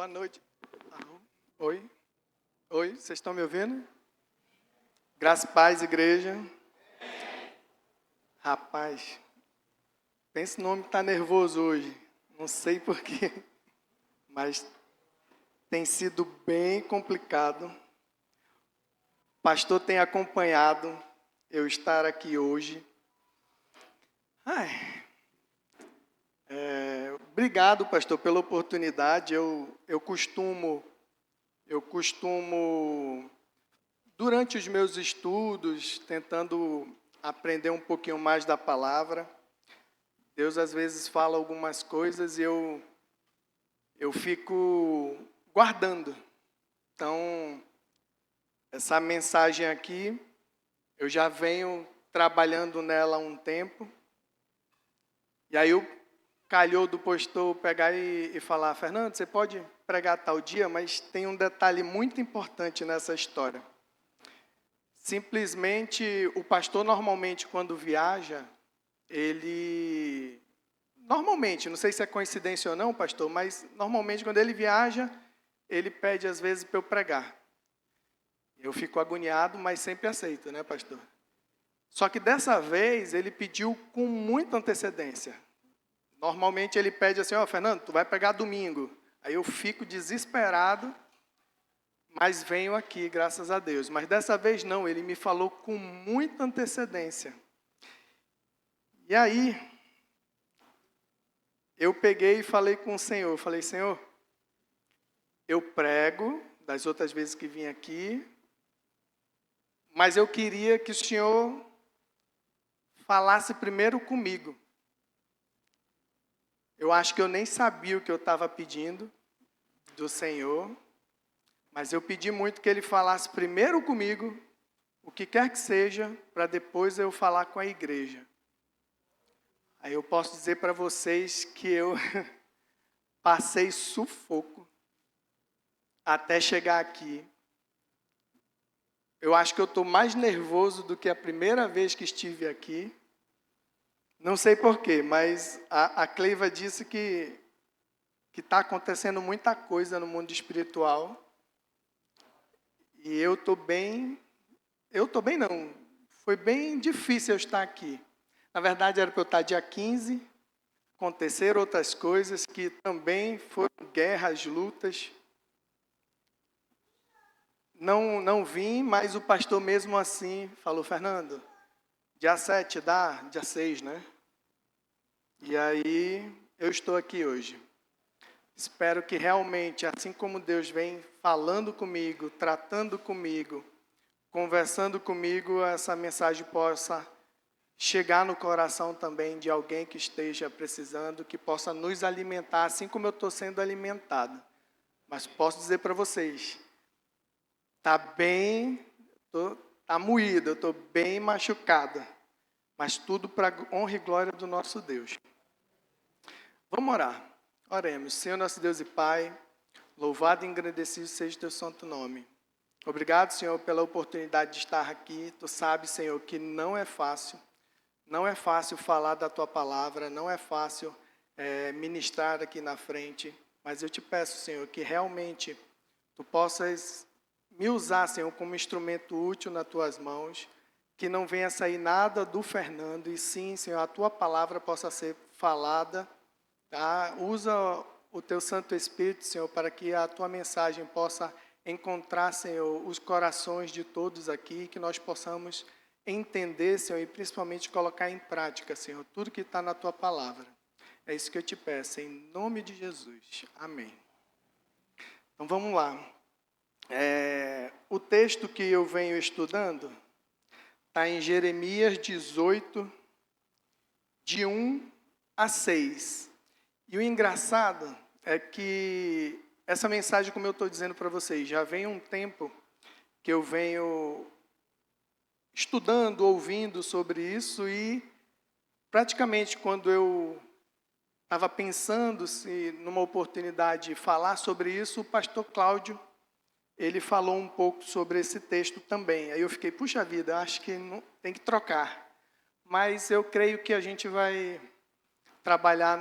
Boa noite. Alô? Oi? Oi, vocês estão me ouvindo? Graça e paz, igreja. Rapaz, pensa no homem que está nervoso hoje. Não sei porquê, mas tem sido bem complicado. O pastor tem acompanhado eu estar aqui hoje. Obrigado, pastor, pela oportunidade. Eu costumo, durante os meus estudos, tentando aprender um pouquinho mais da palavra, Deus às vezes fala algumas coisas e eu fico guardando. Então, essa mensagem aqui, eu já venho trabalhando nela há um tempo. E aí calhou do pastor pegar e falar: Fernando, você pode pregar tal dia, mas tem um detalhe muito importante nessa história. Simplesmente, o pastor normalmente quando viaja, normalmente, não sei se é coincidência ou não, pastor, mas normalmente quando ele viaja, ele pede às vezes para eu pregar. Eu fico agoniado, mas sempre aceito, né, pastor? Só que dessa vez ele pediu com muita antecedência. Normalmente ele pede assim: Fernando, tu vai pregar domingo. Aí eu fico desesperado, mas venho aqui, graças a Deus. Mas dessa vez não, ele me falou com muita antecedência. E aí, eu peguei e falei com o Senhor. Falei: Senhor, eu prego das outras vezes que vim aqui, mas eu queria que o Senhor falasse primeiro comigo. Eu acho que eu nem sabia o que eu estava pedindo do Senhor, mas eu pedi muito que Ele falasse primeiro comigo, o que quer que seja, para depois eu falar com a igreja. Aí eu posso dizer para vocês que eu passei sufoco até chegar aqui. Eu acho que eu estou mais nervoso do que a primeira vez que estive aqui. Não sei porquê, mas a Cleiva disse que está acontecendo muita coisa no mundo espiritual. E eu estou bem não, foi bem difícil eu estar aqui. Na verdade, era para eu estar dia 15, aconteceram outras coisas que também foram guerras, lutas. Não vim, mas o pastor mesmo assim falou: Fernando, dia 7 dá? Dia 6, né? E aí, eu estou aqui hoje. Espero que realmente, assim como Deus vem falando comigo, tratando comigo, conversando comigo, essa mensagem possa chegar no coração também de alguém que esteja precisando, que possa nos alimentar, assim como eu estou sendo alimentado. Mas posso dizer para vocês, está moído, eu estou bem machucada, mas tudo para a honra e glória do nosso Deus. Vamos orar. Oremos. Senhor, nosso Deus e Pai, louvado e engrandecido seja o teu santo nome. Obrigado, Senhor, pela oportunidade de estar aqui. Tu sabes, Senhor, que não é fácil falar da tua palavra, não é fácil ministrar aqui na frente, mas eu te peço, Senhor, que realmente tu possas me usar, Senhor, como instrumento útil nas tuas mãos, que não venha sair nada do Fernando, e sim, Senhor, a tua palavra possa ser falada, tá? Usa o teu Santo Espírito, Senhor, para que a tua mensagem possa encontrar, Senhor, os corações de todos aqui, que nós possamos entender, Senhor, e principalmente colocar em prática, Senhor, tudo que está na tua palavra. É isso que eu te peço, em nome de Jesus. Amém. Então vamos lá. O texto que eu venho estudando está em Jeremias 18, de 1 a 6. E o engraçado é que essa mensagem, como eu estou dizendo para vocês, já vem um tempo que eu venho estudando, ouvindo sobre isso, e praticamente quando eu estava pensando se numa oportunidade de falar sobre isso, o pastor Cláudio, ele falou um pouco sobre esse texto também. Aí eu fiquei, puxa vida, acho que não, tem que trocar. Mas eu creio que a gente vai trabalhar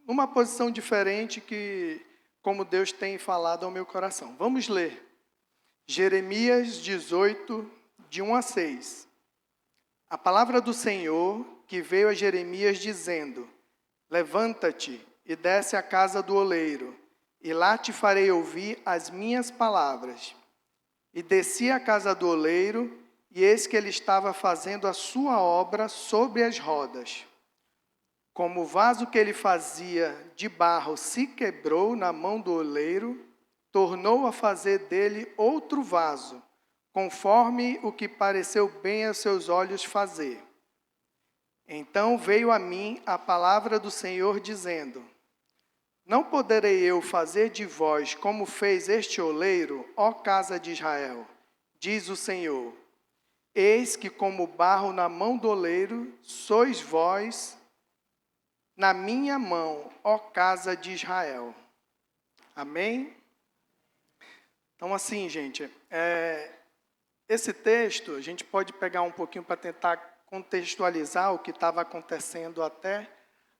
numa posição diferente que, como Deus tem falado ao meu coração. Vamos ler. Jeremias 18, de 1 a 6. A palavra do Senhor que veio a Jeremias dizendo: Levanta-te e desce à casa do oleiro, e lá te farei ouvir as minhas palavras. E desci à casa do oleiro, e eis que ele estava fazendo a sua obra sobre as rodas. Como o vaso que ele fazia de barro se quebrou na mão do oleiro, tornou a fazer dele outro vaso, conforme o que pareceu bem aos seus olhos fazer. Então veio a mim a palavra do Senhor dizendo: Não poderei eu fazer de vós como fez este oleiro, ó casa de Israel, diz o Senhor. Eis que como barro na mão do oleiro, sois vós na minha mão, ó casa de Israel. Amém? Então assim, gente, esse texto, a gente pode pegar um pouquinho para tentar contextualizar o que estava acontecendo até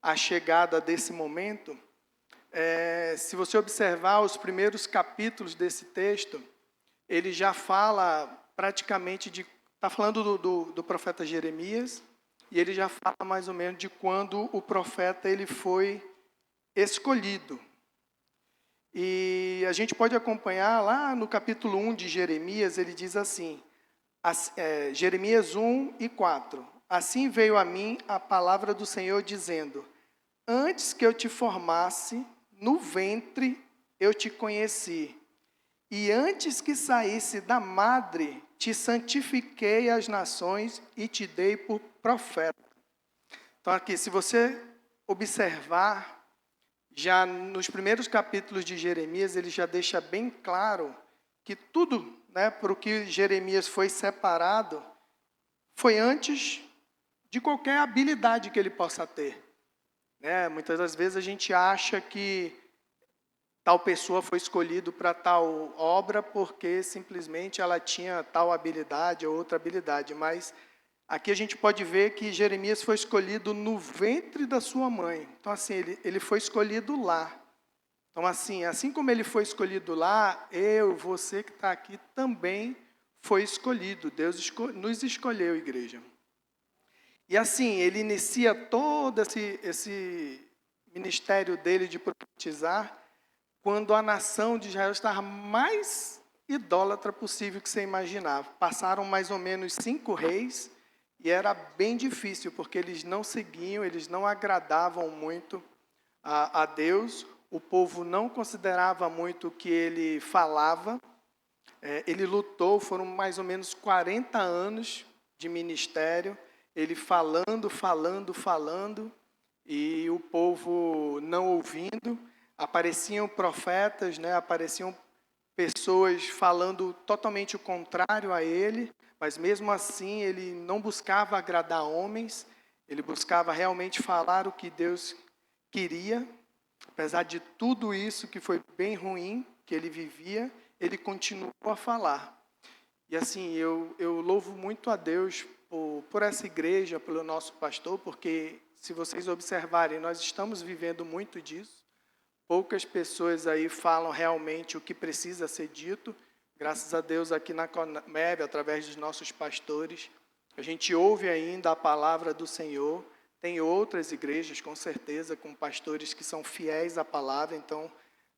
a chegada desse momento. Se você observar os primeiros capítulos desse texto, ele já fala praticamente está falando do profeta Jeremias, e ele já fala mais ou menos de quando o profeta ele foi escolhido. E a gente pode acompanhar lá no capítulo 1 de Jeremias, ele diz assim, Jeremias 1 e 4. Assim veio a mim a palavra do Senhor dizendo: Antes que eu te formasse, no ventre eu te conheci. E antes que saísse da madre, te santifiquei às nações e te dei por profeta. Então aqui, se você observar, já nos primeiros capítulos de Jeremias, ele já deixa bem claro que tudo, por o que Jeremias foi separado, foi antes de qualquer habilidade que ele possa ter. Muitas das vezes a gente acha que tal pessoa foi escolhida para tal obra porque simplesmente ela tinha tal habilidade ou outra habilidade, mas aqui a gente pode ver que Jeremias foi escolhido no ventre da sua mãe. Então, assim, ele foi escolhido lá. Então, assim como ele foi escolhido lá, você que está aqui também foi escolhido. Deus nos escolheu, igreja. E assim, ele inicia todo esse ministério dele de profetizar quando a nação de Israel estava mais idólatra possível que você imaginava. Passaram mais ou menos 5 reis, e era bem difícil, porque eles não seguiam, eles não agradavam muito a Deus, o povo não considerava muito o que ele falava. Ele lutou, foram mais ou menos 40 anos de ministério, ele falando, e o povo não ouvindo. Apareciam profetas, apareciam pessoas falando totalmente o contrário a ele, mas mesmo assim ele não buscava agradar homens, ele buscava realmente falar o que Deus queria. Apesar de tudo isso que foi bem ruim que ele vivia, ele continuou a falar. E assim, eu louvo muito a Deus por essa igreja, pelo nosso pastor, porque se vocês observarem, nós estamos vivendo muito disso. Poucas pessoas aí falam realmente o que precisa ser dito. Graças a Deus aqui na Conmeb, através dos nossos pastores, a gente ouve ainda a palavra do Senhor. Tem outras igrejas, com certeza, com pastores que são fiéis à palavra. Então,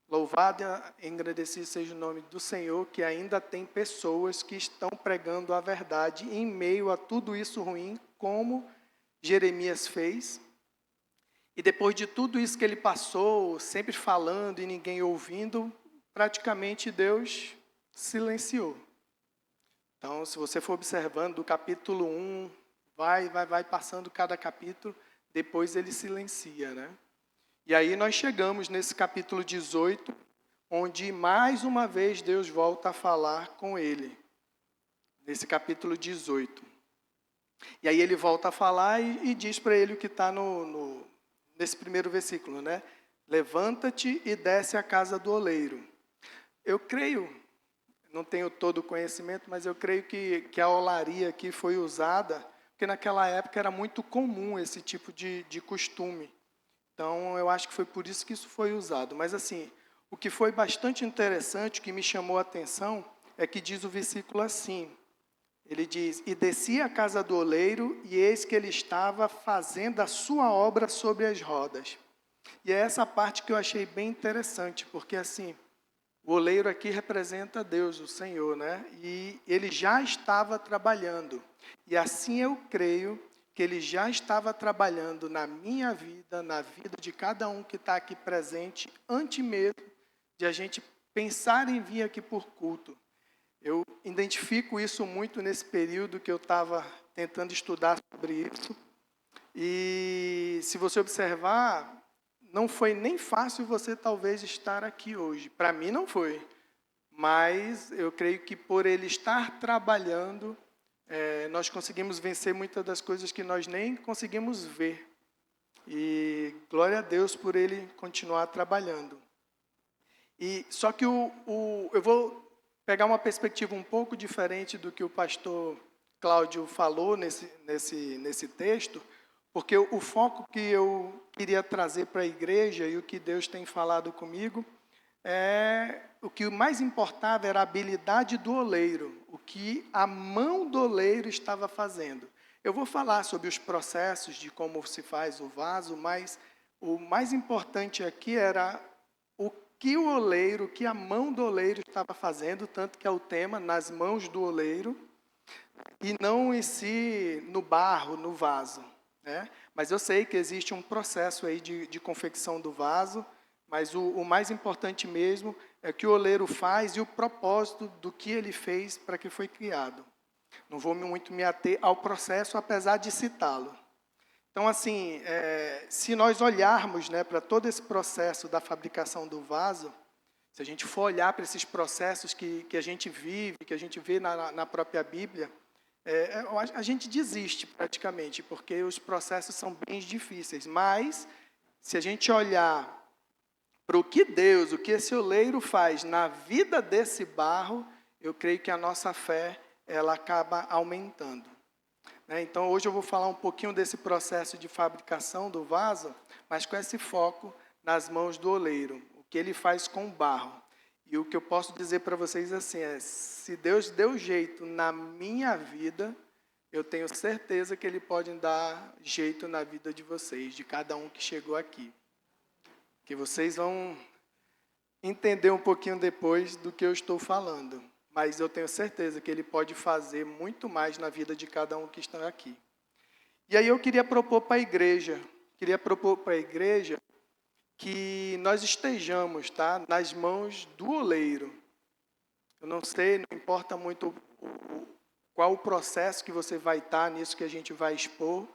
louvado e engrandecido seja o nome do Senhor, que ainda tem pessoas que estão pregando a verdade em meio a tudo isso ruim, como Jeremias fez. E depois de tudo isso que ele passou, sempre falando e ninguém ouvindo, praticamente Deus silenciou. Então, se você for observando do capítulo 1, vai passando cada capítulo, depois ele silencia, E aí nós chegamos nesse capítulo 18, onde mais uma vez Deus volta a falar com ele. Nesse capítulo 18. E aí ele volta a falar e diz para ele o que está nesse primeiro versículo, Levanta-te e desce à casa do oleiro. Eu creio, não tenho todo o conhecimento, mas eu creio que a olaria aqui foi usada, porque naquela época era muito comum esse tipo de costume. Então, eu acho que foi por isso que isso foi usado. Mas, assim, o que foi bastante interessante, o que me chamou a atenção, é que diz o versículo assim. Ele diz, e descia à casa do oleiro, e eis que ele estava fazendo a sua obra sobre as rodas. E é essa parte que eu achei bem interessante, porque, assim, o oleiro aqui representa Deus, o Senhor, né? E ele já estava trabalhando. E assim eu creio que ele já estava trabalhando na minha vida, na vida de cada um que está aqui presente, antes mesmo de a gente pensar em vir aqui por culto. Eu identifico isso muito nesse período que eu estava tentando estudar sobre isso. E se você observar, não foi nem fácil você talvez estar aqui hoje. Para mim não foi. Mas eu creio que por ele estar trabalhando, nós conseguimos vencer muitas das coisas que nós nem conseguimos ver. E glória a Deus por ele continuar trabalhando. E só que eu vou pegar uma perspectiva um pouco diferente do que o pastor Cláudio falou nesse texto, porque o foco que eu queria trazer para a igreja e o que Deus tem falado comigo o que mais importava era a habilidade do oleiro, o que a mão do oleiro estava fazendo. Eu vou falar sobre os processos de como se faz o vaso, mas o mais importante aqui era o que o oleiro, o que a mão do oleiro estava fazendo, tanto que é o tema, nas mãos do oleiro, e não em si no barro, no vaso, né? Mas eu sei que existe um processo aí de confecção do vaso, mas o mais importante mesmo é o que o oleiro faz e o propósito do que ele fez para que foi criado. Não vou muito me ater ao processo, apesar de citá-lo. Então, assim, se nós olharmos, né, para todo esse processo da fabricação do vaso, se a gente for olhar para esses processos que a gente vive, que a gente vê na própria Bíblia, a gente desiste praticamente, porque os processos são bem difíceis. Mas, se a gente olhar para o que Deus, o que esse oleiro faz na vida desse barro, eu creio que a nossa fé ela acaba aumentando. Então, hoje eu vou falar um pouquinho desse processo de fabricação do vaso, mas com esse foco nas mãos do oleiro, o que ele faz com o barro. E o que eu posso dizer para vocês assim se Deus deu jeito na minha vida, eu tenho certeza que Ele pode dar jeito na vida de vocês, de cada um que chegou aqui. Que vocês vão entender um pouquinho depois do que eu estou falando. Mas eu tenho certeza que Ele pode fazer muito mais na vida de cada um que está aqui. E aí eu queria propor para a igreja, que nós estejamos, tá, nas mãos do oleiro. Eu não sei, não importa muito qual o processo que você vai estar nisso que a gente vai expor,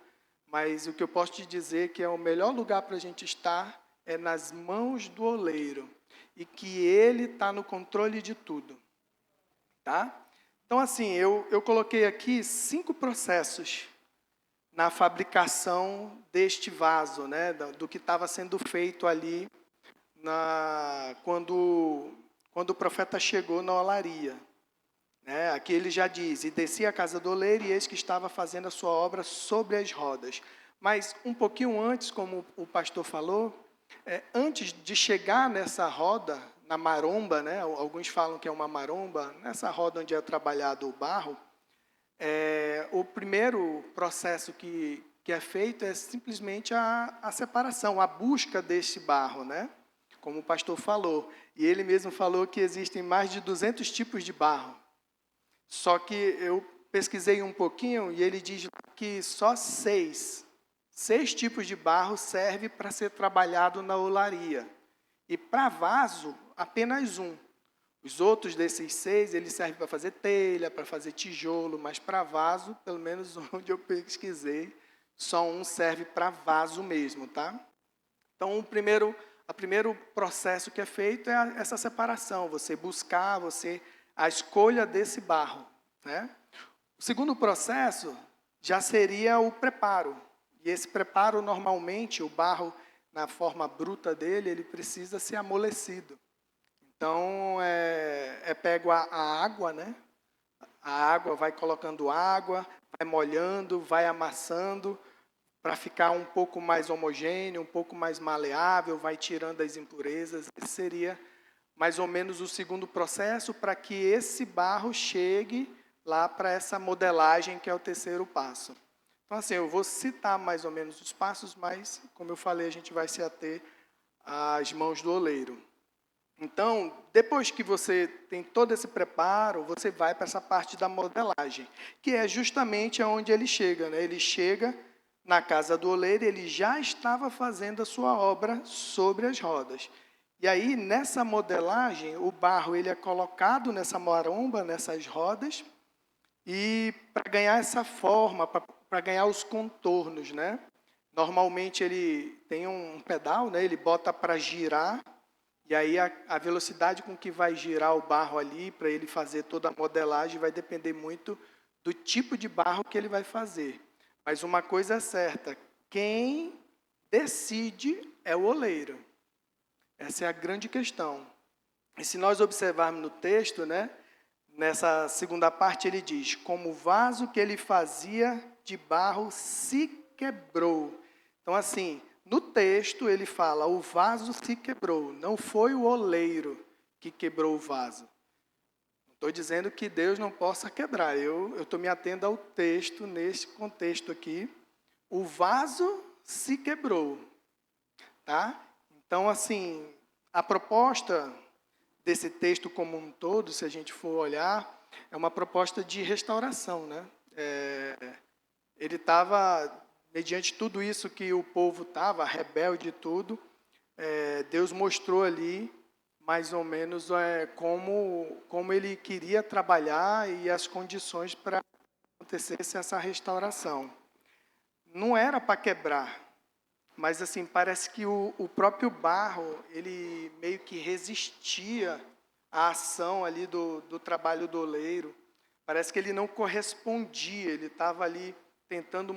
mas o que eu posso te dizer é que o melhor lugar para a gente estar é nas mãos do oleiro e que ele está no controle de tudo, tá? Então, assim, eu coloquei aqui 5 processos na fabricação deste vaso, né, do que estava sendo feito ali quando o profeta chegou na olaria. Aqui ele já diz, e descia à casa do oleiro, e eis que estava fazendo a sua obra sobre as rodas. Mas um pouquinho antes, como o pastor falou, antes de chegar nessa roda, na maromba, né, alguns falam que é uma maromba, nessa roda onde é trabalhado o barro, o primeiro processo que é feito é simplesmente a separação, a busca deste barro, né? Como o pastor falou. E ele mesmo falou que existem mais de 200 tipos de barro. Só que eu pesquisei um pouquinho e ele diz que só 6 tipos de barro serve para ser trabalhado na olaria. E para vaso, apenas um. Os outros desses 6, eles servem para fazer telha, para fazer tijolo, mas para vaso, pelo menos onde eu pesquisei, só um serve para vaso mesmo, tá? Então, o primeiro processo que é feito é essa separação, você buscar, a escolha desse barro, né? O segundo processo já seria o preparo. E esse preparo, normalmente, o barro, na forma bruta dele, ele precisa ser amolecido. Então, pego a água, né? A água vai colocando água, vai molhando, vai amassando, para ficar um pouco mais homogêneo, um pouco mais maleável, vai tirando as impurezas. Esse seria mais ou menos o segundo processo para que esse barro chegue lá para essa modelagem que é o terceiro passo. Então, assim, eu vou citar mais ou menos os passos, mas, como eu falei, a gente vai se ater às mãos do oleiro. Então, depois que você tem todo esse preparo, você vai para essa parte da modelagem, que é justamente aonde ele chega, né? Ele chega na casa do oleiro, ele já estava fazendo a sua obra sobre as rodas. E aí, nessa modelagem, o barro ele é colocado nessa maromba, nessas rodas, e para ganhar essa forma, para ganhar os contornos, né? Normalmente ele tem um pedal, né? Ele bota para girar, e aí a velocidade com que vai girar o barro ali, para ele fazer toda a modelagem, vai depender muito do tipo de barro que ele vai fazer. Mas uma coisa é certa, quem decide é o oleiro. Essa é a grande questão. E se nós observarmos no texto, né, nessa segunda parte ele diz, como o vaso que ele fazia de barro se quebrou. Então, assim, no texto ele fala, o vaso se quebrou, não foi o oleiro que quebrou o vaso. Não estou dizendo que Deus não possa quebrar, eu estou me atendo ao texto, nesse contexto aqui. O vaso se quebrou, tá? Então, assim, a proposta desse texto como um todo, se a gente for olhar, é uma proposta de restauração, né? Ele estava, mediante tudo isso que o povo estava, rebelde e tudo, Deus mostrou ali, mais ou menos, como ele queria trabalhar e as condições para que acontecesse essa restauração. Não era para quebrar, mas assim, parece que o próprio barro, ele meio que resistia à ação ali do trabalho do oleiro. Parece que ele não correspondia, ele estava ali tentando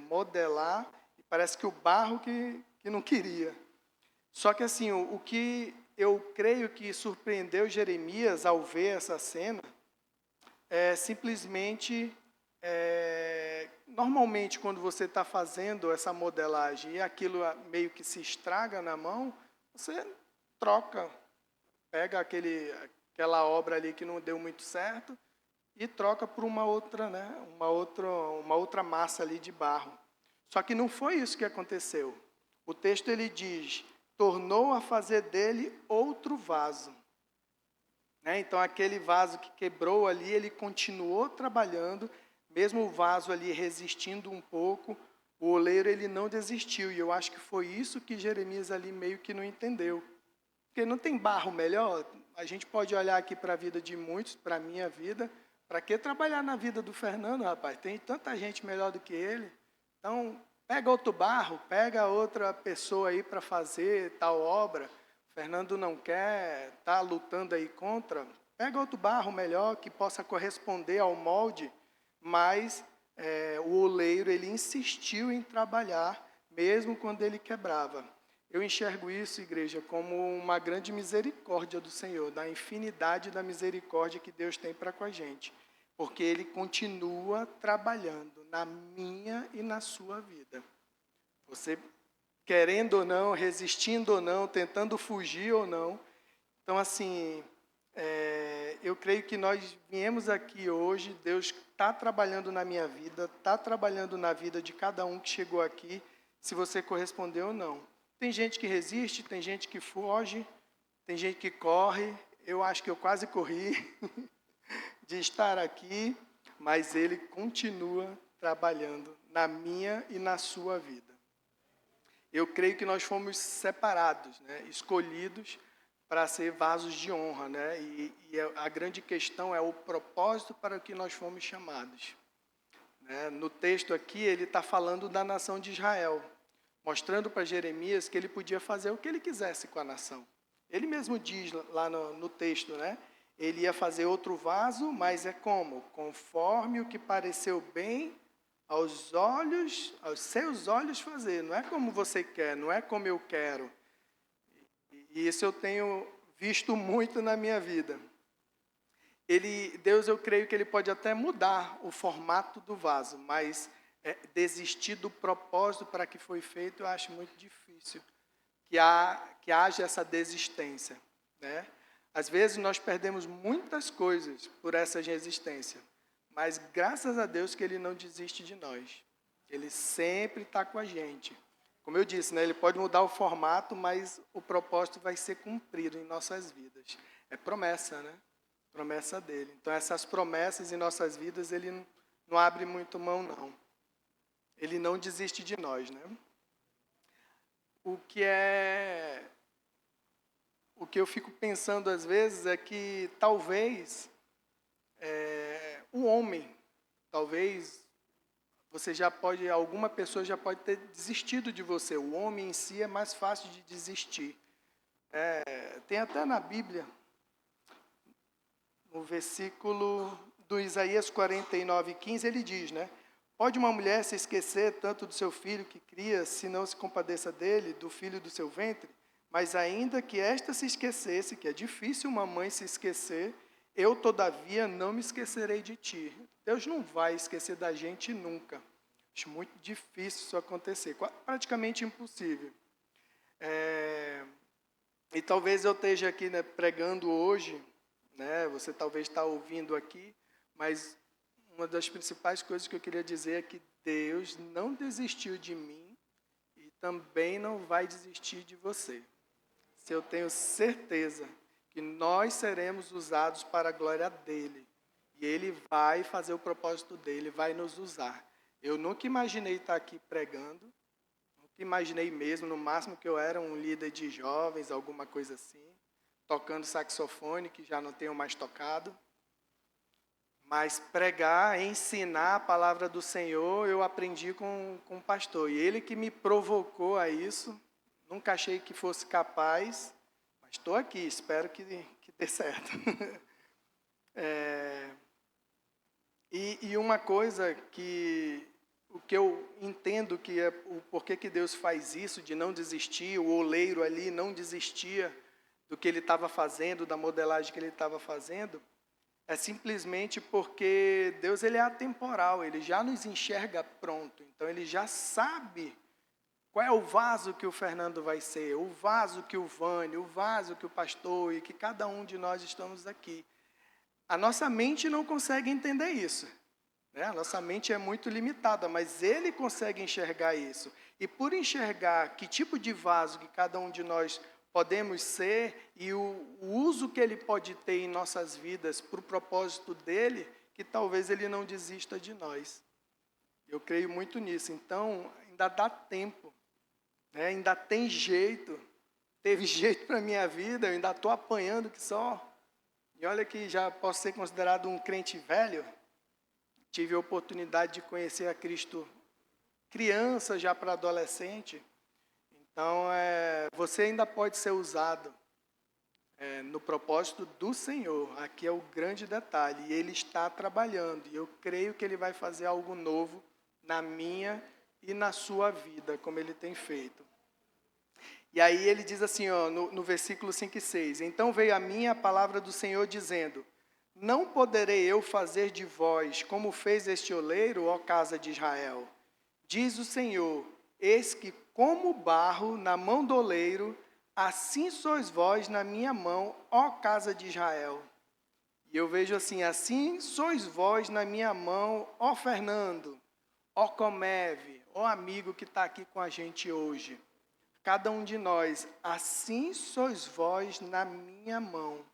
modelar, e parece que o barro que não queria. Só que assim, o que eu creio que surpreendeu Jeremias ao ver essa cena, é simplesmente... normalmente, quando você está fazendo essa modelagem e aquilo meio que se estraga na mão, você troca, pega aquela obra ali que não deu muito certo e troca por uma outra, né? Uma outra massa ali de barro. Só que não foi isso que aconteceu. O texto ele diz, tornou a fazer dele outro vaso. Né? Então, aquele vaso que quebrou ali, ele continuou trabalhando, mesmo o vaso ali resistindo um pouco, o oleiro ele não desistiu. E eu acho que foi isso que Jeremias ali meio que não entendeu. Porque não tem barro melhor. A gente pode olhar aqui para a vida de muitos, para a minha vida. Para que trabalhar na vida do Fernando, rapaz? Tem tanta gente melhor do que ele. Então, pega outro barro, pega outra pessoa aí para fazer tal obra. O Fernando não quer, está lutando aí contra. Pega outro barro melhor que possa corresponder ao molde. Mas o oleiro ele insistiu em trabalhar, mesmo quando ele quebrava. Eu enxergo isso, igreja, como uma grande misericórdia do Senhor, da infinidade da misericórdia que Deus tem para com a gente. Porque Ele continua trabalhando na minha e na sua vida. Você, querendo ou não, resistindo ou não, tentando fugir ou não. Então, assim, eu creio que nós viemos aqui hoje, Deus está trabalhando na minha vida, está trabalhando na vida de cada um que chegou aqui, se você correspondeu ou não. Tem gente que resiste, tem gente que foge, tem gente que corre. Eu acho que eu quase corri de estar aqui, mas Ele continua trabalhando na minha e na sua vida. Eu creio que nós fomos separados, né, escolhidos para ser vasos de honra, né? E a grande questão é o propósito para o que nós fomos chamados. Né? No texto aqui, ele está falando da nação de Israel, mostrando para Jeremias que ele podia fazer o que ele quisesse com a nação. Ele mesmo diz lá no texto, né? Ele ia fazer outro vaso, mas é como? Conforme o que pareceu bem aos seus olhos fazer. Não é como você quer, não é como eu quero. E isso eu tenho visto muito na minha vida. Deus, eu creio que Ele pode até mudar o formato do vaso, mas desistir do propósito para que foi feito, eu acho muito difícil que haja essa desistência, né? Às vezes nós perdemos muitas coisas por essa resistência, mas graças a Deus que Ele não desiste de nós. Ele sempre está com a gente. Como eu disse, né, Ele pode mudar o formato, mas o propósito vai ser cumprido em nossas vidas. É promessa, né? Promessa dele. Então, essas promessas em nossas vidas, Ele não abre muito mão, não. Ele não desiste de nós, né? O que eu fico pensando às vezes é que talvez o homem, talvez alguma pessoa já pode ter desistido de você. O homem em si é mais fácil de desistir. Tem até na Bíblia, no versículo do Isaías 49:15, ele diz, né? Pode uma mulher se esquecer tanto do seu filho que cria, se não se compadeça dele, do filho do seu ventre? Mas ainda que esta se esquecesse, que é difícil uma mãe se esquecer, eu, todavia, não me esquecerei de ti. Deus não vai esquecer da gente nunca. Acho muito difícil isso acontecer, praticamente impossível. E talvez eu esteja aqui, né, pregando hoje, né, você talvez está ouvindo aqui, mas uma das principais coisas que eu queria dizer é que Deus não desistiu de mim e também não vai desistir de você. Se eu tenho certeza que nós seremos usados para a glória dele. E ele vai fazer o propósito dele, vai nos usar. Eu nunca imaginei estar aqui pregando, nunca imaginei mesmo, no máximo que eu era um líder de jovens, alguma coisa assim, tocando saxofone, que já não tenho mais tocado. Mas pregar, ensinar a palavra do Senhor, eu aprendi com o pastor. E ele que me provocou a isso. Nunca achei que fosse capaz, mas estou aqui, espero que dê certo. E uma coisa o que eu entendo que é o porquê que Deus faz isso, de não desistir, o oleiro ali não desistia do que ele estava fazendo, da modelagem que ele estava fazendo, é simplesmente porque Deus ele é atemporal, ele já nos enxerga pronto, então ele já sabe qual é o vaso que o Fernando vai ser, o vaso que o Vânio, o vaso que o pastor e que cada um de nós estamos aqui. A nossa mente não consegue entender isso, né? A nossa mente é muito limitada, mas ele consegue enxergar isso. E por enxergar que tipo de vaso que cada um de nós podemos ser e o uso que ele pode ter em nossas vidas para o propósito dele, que talvez ele não desista de nós. Eu creio muito nisso. Então, ainda dá tempo, né? Ainda tem jeito. Teve jeito para a minha vida, eu ainda estou apanhando que só. E olha que já posso ser considerado um crente velho. Tive a oportunidade de conhecer a Cristo criança, já para adolescente. Então, você ainda pode ser usado no propósito do Senhor. Aqui é o grande detalhe. E Ele está trabalhando. E eu creio que Ele vai fazer algo novo na minha e na sua vida, como Ele tem feito. E aí ele diz assim, ó, no versículo 5 e 6. Então veio a mim a palavra do Senhor dizendo, não poderei eu fazer de vós como fez este oleiro, ó casa de Israel. Diz o Senhor, eis que como barro na mão do oleiro, assim sois vós na minha mão, ó casa de Israel. E eu vejo assim sois vós na minha mão, ó Fernando, ó Comeve, ó amigo que está aqui com a gente hoje. Cada um de nós, assim sois vós na minha mão.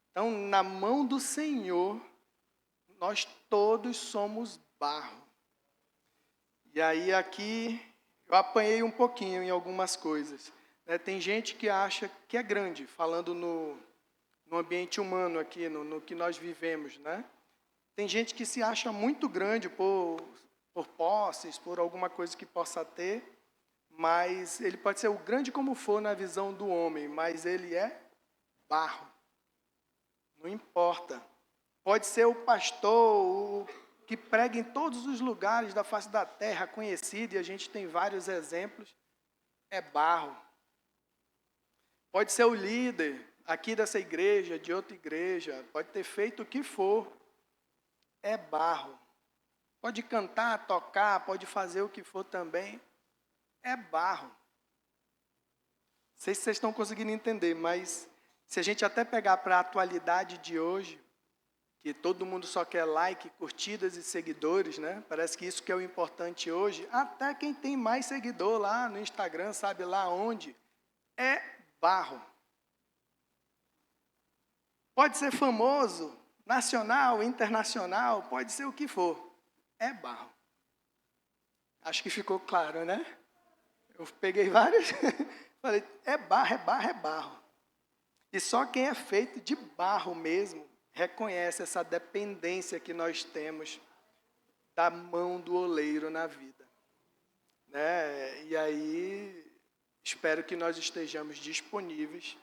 Então, na mão do Senhor, nós todos somos barro. E aí aqui, eu apanhei um pouquinho em algumas coisas. Né? Tem gente que acha que é grande, falando no ambiente humano aqui, no que nós vivemos. Né? Tem gente que se acha muito grande por posses, por alguma coisa que possa ter, mas ele pode ser o grande como for na visão do homem, mas ele é barro. Não importa. Pode ser o pastor que prega em todos os lugares da face da terra, conhecido, e a gente tem vários exemplos, é barro. Pode ser o líder aqui dessa igreja, de outra igreja, pode ter feito o que for, é barro. Pode cantar, tocar, pode fazer o que for também. É barro. Não sei se vocês estão conseguindo entender, mas se a gente até pegar para a atualidade de hoje, que todo mundo só quer like, curtidas e seguidores, né? Parece que isso que é o importante hoje. Até quem tem mais seguidor lá no Instagram, sabe lá onde, é barro. Pode ser famoso, nacional, internacional, pode ser o que for. É barro. Acho que ficou claro, né? Eu peguei vários, falei, é barro, é barro, é barro. E só quem é feito de barro mesmo reconhece essa dependência que nós temos da mão do oleiro na vida, né? E aí, espero que nós estejamos disponíveis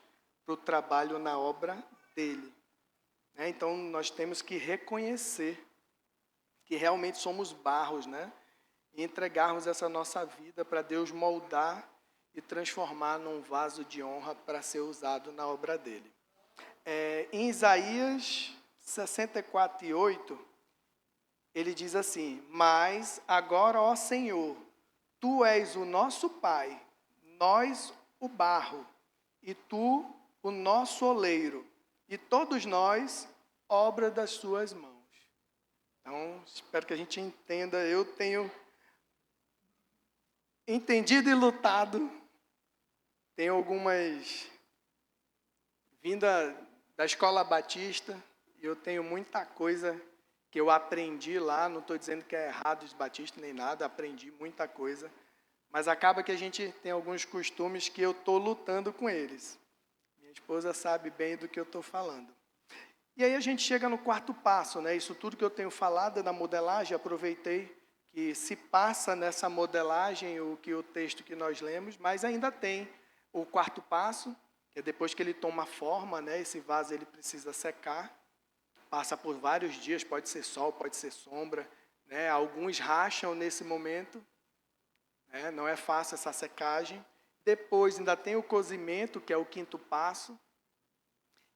para o trabalho na obra dele, né? Então, nós temos que reconhecer que realmente somos barros, né? E entregarmos essa nossa vida para Deus moldar e transformar num vaso de honra para ser usado na obra dele. Em Isaías 64:8, ele diz assim: mas agora, ó Senhor, tu és o nosso Pai, nós o barro, e tu o nosso oleiro, e todos nós obra das suas mãos. Então, espero que a gente entenda. Eu tenho entendido e lutado. Tenho algumas vinda da Escola Batista, e eu tenho muita coisa que eu aprendi lá. Não estou dizendo que é errado os batistas nem nada, aprendi muita coisa. Mas acaba que a gente tem alguns costumes que eu estou lutando com eles. Minha esposa sabe bem do que eu estou falando. E aí a gente chega no quarto passo, né? Isso tudo que eu tenho falado da modelagem, aproveitei que se passa nessa modelagem o texto que nós lemos, mas ainda tem o quarto passo, que é depois que ele toma forma, né? Esse vaso ele precisa secar, passa por vários dias, pode ser sol, pode ser sombra, né? Alguns racham nesse momento, né? Não é fácil essa secagem. Depois ainda tem o cozimento, que é o quinto passo.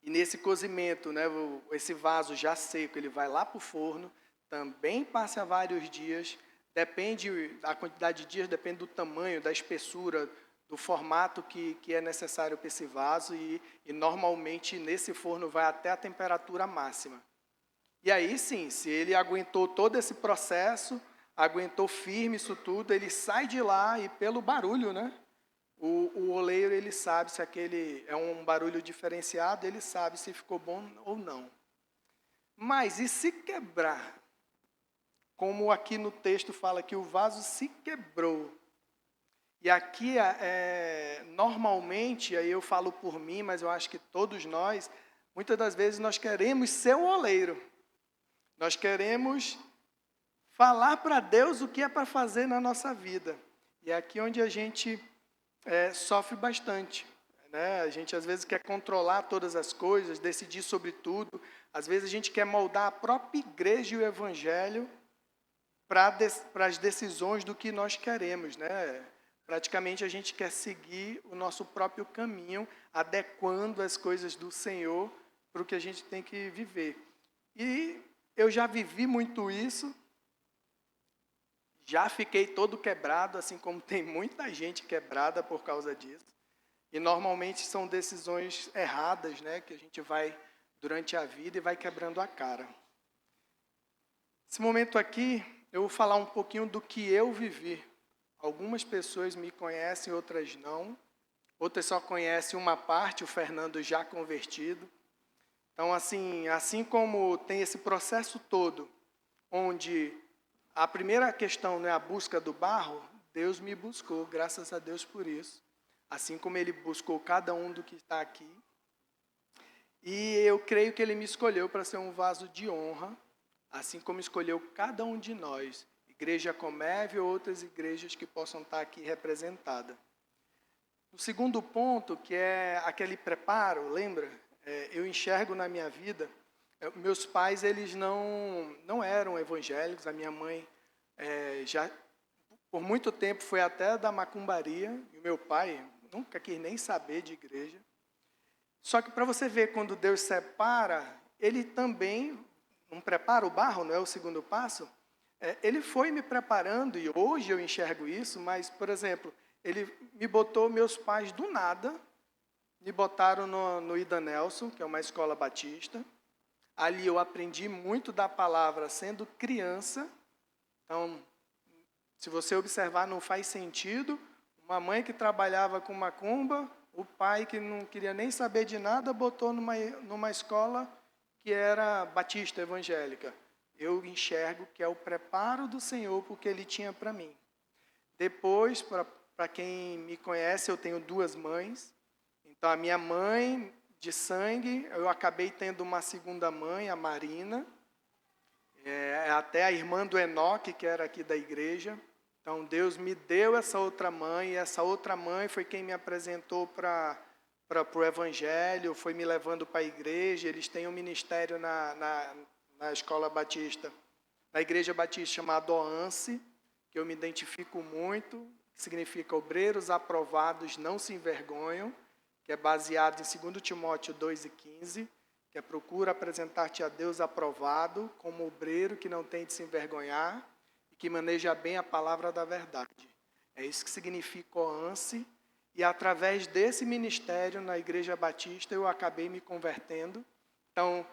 E nesse cozimento, né, esse vaso já seco, ele vai lá para o forno, também passa vários dias, depende da quantidade de dias, depende do tamanho, da espessura, do formato que é necessário para esse vaso, e normalmente nesse forno vai até a temperatura máxima. E aí sim, se ele aguentou todo esse processo, aguentou firme isso tudo, ele sai de lá e pelo barulho, né? O oleiro, ele sabe se aquele é um barulho diferenciado, ele sabe se ficou bom ou não. Mas e se quebrar? Como aqui no texto fala que o vaso se quebrou. E aqui, normalmente, aí eu falo por mim, mas eu acho que todos nós, muitas das vezes nós queremos ser o oleiro. Nós queremos falar para Deus o que é para fazer na nossa vida. E é aqui onde a gente sofre bastante, né? A gente às vezes quer controlar todas as coisas, decidir sobre tudo. Às vezes a gente quer moldar a própria igreja e o evangelho para as decisões do que nós queremos, né? Praticamente a gente quer seguir o nosso próprio caminho, adequando as coisas do Senhor para o que a gente tem que viver. E eu já vivi muito isso. Já fiquei todo quebrado, assim como tem muita gente quebrada por causa disso. E normalmente são decisões erradas, né, que a gente vai durante a vida e vai quebrando a cara. Nesse momento aqui, eu vou falar um pouquinho do que eu vivi. Algumas pessoas me conhecem, outras não. Outras só conhecem uma parte, o Fernando já convertido. Então, assim como tem esse processo todo, onde a primeira questão não é a busca do barro, Deus me buscou, graças a Deus por isso. Assim como Ele buscou cada um do que está aqui. E eu creio que Ele me escolheu para ser um vaso de honra, assim como escolheu cada um de nós. Igreja Comeve ou outras igrejas que possam estar aqui representadas. O segundo ponto, que é aquele preparo, lembra? Eu enxergo na minha vida. Meus pais, eles não eram evangélicos. A minha mãe já, por muito tempo, foi até da macumbaria. E o meu pai nunca quis nem saber de igreja. Só que para você ver, quando Deus separa, Ele também não prepara o barro, não é o segundo passo? Ele foi me preparando, e hoje eu enxergo isso, mas, por exemplo, ele me botou, meus pais do nada, me botaram no Ida Nelson, que é uma escola batista. Ali eu aprendi muito da palavra sendo criança. Então, se você observar, não faz sentido. Uma mãe que trabalhava com macumba, o pai que não queria nem saber de nada, botou numa escola que era batista, evangélica. Eu enxergo que é o preparo do Senhor porque Ele tinha para mim. Depois, para quem me conhece, eu tenho 2 mães. Então, a minha mãe de sangue, eu acabei tendo uma segunda mãe, a Marina, até a irmã do Enoque, que era aqui da igreja. Então, Deus me deu essa outra mãe, e essa outra mãe foi quem me apresentou para o Evangelho, foi me levando para a igreja. Eles têm um ministério na escola batista, na igreja batista chamada OANCE, que eu me identifico muito, que significa Obreiros Aprovados Não Se Envergonham, que é baseado em 2 Timóteo 2:15, que é procura apresentar-te a Deus aprovado, como obreiro que não tem de se envergonhar e que maneja bem a palavra da verdade. É isso que significa OANCE, e através desse ministério na Igreja Batista eu acabei me convertendo. Então,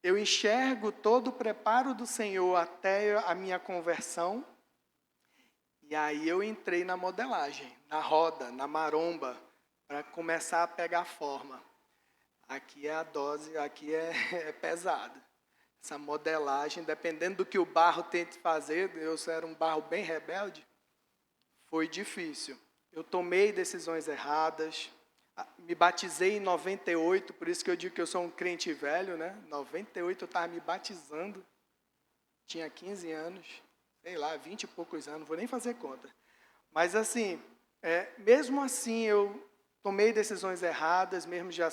eu enxergo todo o preparo do Senhor até a minha conversão, e aí eu entrei na modelagem, na roda, na maromba, para começar a pegar forma. Aqui é a dose, aqui é pesado. Essa modelagem, dependendo do que o barro tente fazer, eu era um barro bem rebelde, foi difícil. Eu tomei decisões erradas, me batizei em 98, por isso que eu digo que eu sou um crente velho, né? 98 eu estava me batizando, tinha 15 anos, sei lá, 20 e poucos anos, não vou nem fazer conta. Mas assim, mesmo assim eu tomei decisões erradas, mesmo já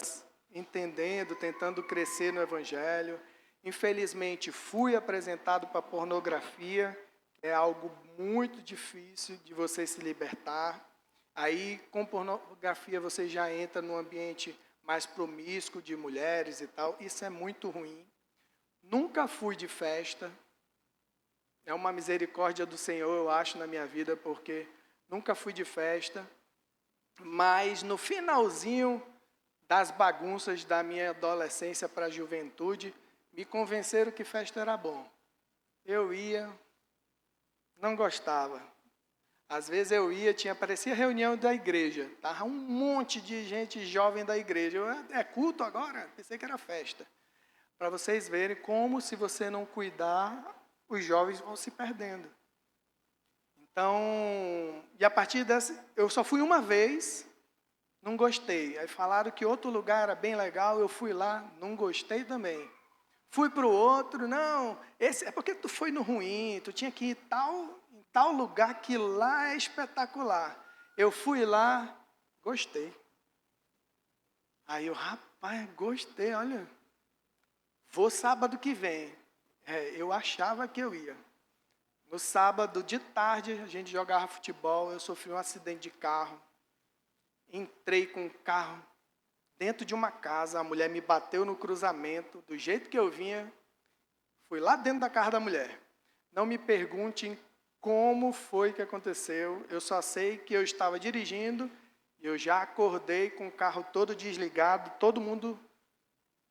entendendo, tentando crescer no Evangelho. Infelizmente, fui apresentado para pornografia, que é algo muito difícil de você se libertar. Aí, com pornografia, você já entra num ambiente mais promíscuo de mulheres e tal. Isso é muito ruim. Nunca fui de festa. É uma misericórdia do Senhor, eu acho, na minha vida, porque nunca fui de festa. Mas, no finalzinho das bagunças da minha adolescência para a juventude, me convenceram que festa era bom. Eu ia, não gostava. Às vezes eu ia, parecia reunião da igreja. Estava um monte de gente jovem da igreja. É culto agora? Pensei que era festa. Para vocês verem como, se você não cuidar, os jovens vão se perdendo. Então, e a partir dessa, eu só fui uma vez, não gostei. Aí falaram que outro lugar era bem legal, eu fui lá, não gostei também. Fui para o outro, não, esse é porque tu foi no ruim, tu tinha que ir em tal lugar que lá é espetacular. Eu fui lá, gostei. Aí eu, rapaz, gostei, olha, vou sábado que vem. Eu achava que eu ia. No sábado de tarde, a gente jogava futebol, eu sofri um acidente de carro. Entrei com o carro dentro de uma casa, a mulher me bateu no cruzamento, do jeito que eu vinha, fui lá dentro da casa da mulher. Não me perguntem como foi que aconteceu, eu só sei que eu estava dirigindo e eu já acordei com o carro todo desligado, todo mundo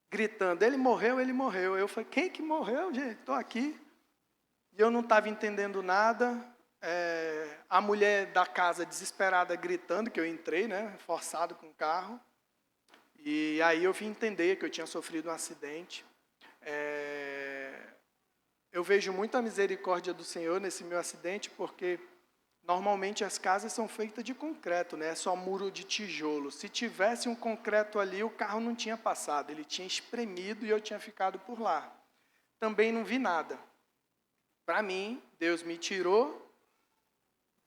gritando, ele morreu, ele morreu. Eu falei, quem que morreu, gente? Estou aqui. E eu não estava entendendo nada. A mulher da casa desesperada gritando, que eu entrei, né, forçado com o carro. E aí eu vim entender que eu tinha sofrido um acidente. Eu vejo muita misericórdia do Senhor nesse meu acidente, porque normalmente as casas são feitas de concreto, né? É só muro de tijolo. Se tivesse um concreto ali, o carro não tinha passado, ele tinha espremido e eu tinha ficado por lá. Também não vi nada. Para mim, Deus me tirou,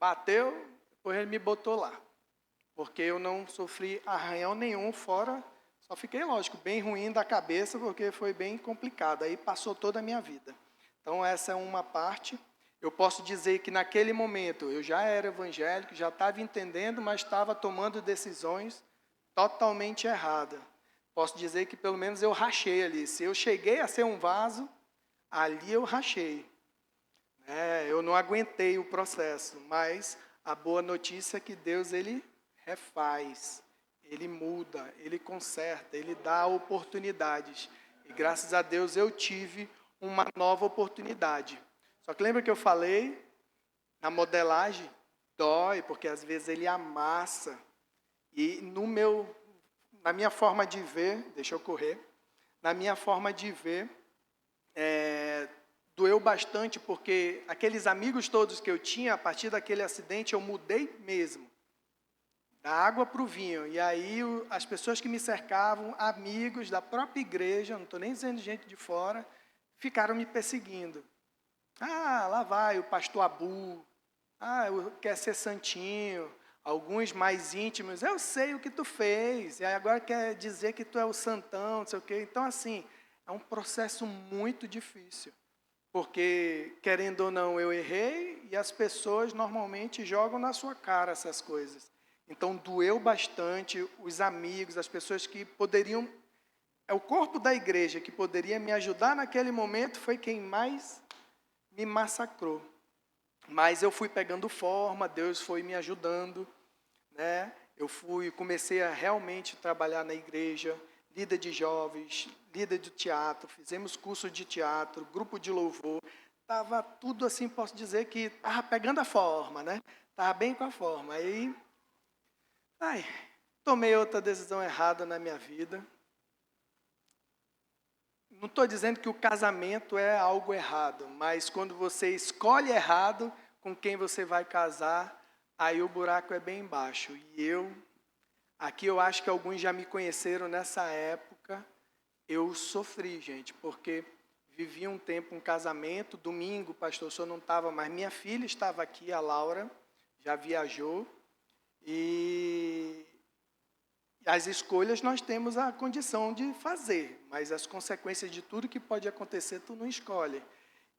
bateu, depois Ele me botou lá. Porque eu não sofri arranhão nenhum fora, só fiquei, lógico, bem ruim da cabeça, porque foi bem complicado. Aí passou toda a minha vida. Então, essa é uma parte. Eu posso dizer que naquele momento eu já era evangélico, já estava entendendo, mas estava tomando decisões totalmente erradas. Posso dizer que pelo menos eu rachei ali. Se eu cheguei a ser um vaso, ali eu rachei. Eu não aguentei o processo, mas a boa notícia é que Deus, Ele refaz, Ele muda, Ele conserta, Ele dá oportunidades. E graças a Deus eu tive uma nova oportunidade. Só que lembra que eu falei, na modelagem, dói, porque às vezes ele amassa. E na minha forma de ver, deixa eu correr, na minha forma de ver, doeu bastante, porque aqueles amigos todos que eu tinha, a partir daquele acidente, eu mudei mesmo, da água para o vinho. E aí as pessoas que me cercavam, amigos da própria igreja, não estou nem dizendo gente de fora, ficaram me perseguindo. Ah, lá vai o pastor Abu, quer ser santinho. Alguns mais íntimos, eu sei o que tu fez, e agora quer dizer que tu é o santão, não sei o quê. Então, assim, é um processo muito difícil, porque, querendo ou não, eu errei, e as pessoas normalmente jogam na sua cara essas coisas. Então, doeu bastante, os amigos, as pessoas que poderiam, o corpo da igreja que poderia me ajudar naquele momento, foi quem mais me massacrou. Mas eu fui pegando forma, Deus foi me ajudando, né? Comecei a realmente trabalhar na igreja, líder de jovens, líder de teatro, fizemos curso de teatro, grupo de louvor, estava tudo assim, posso dizer que estava pegando a forma, né? Estava bem com a forma. Aí, tomei outra decisão errada na minha vida. Não estou dizendo que o casamento é algo errado, mas quando você escolhe errado com quem você vai casar, aí o buraco é bem embaixo. E aqui eu acho que alguns já me conheceram nessa época, eu sofri, gente, porque vivi um tempo um casamento, domingo, pastor, o senhor não estava, mas minha filha estava aqui, a Laura, já viajou, e as escolhas nós temos a condição de fazer, mas as consequências de tudo que pode acontecer, tu não escolhe.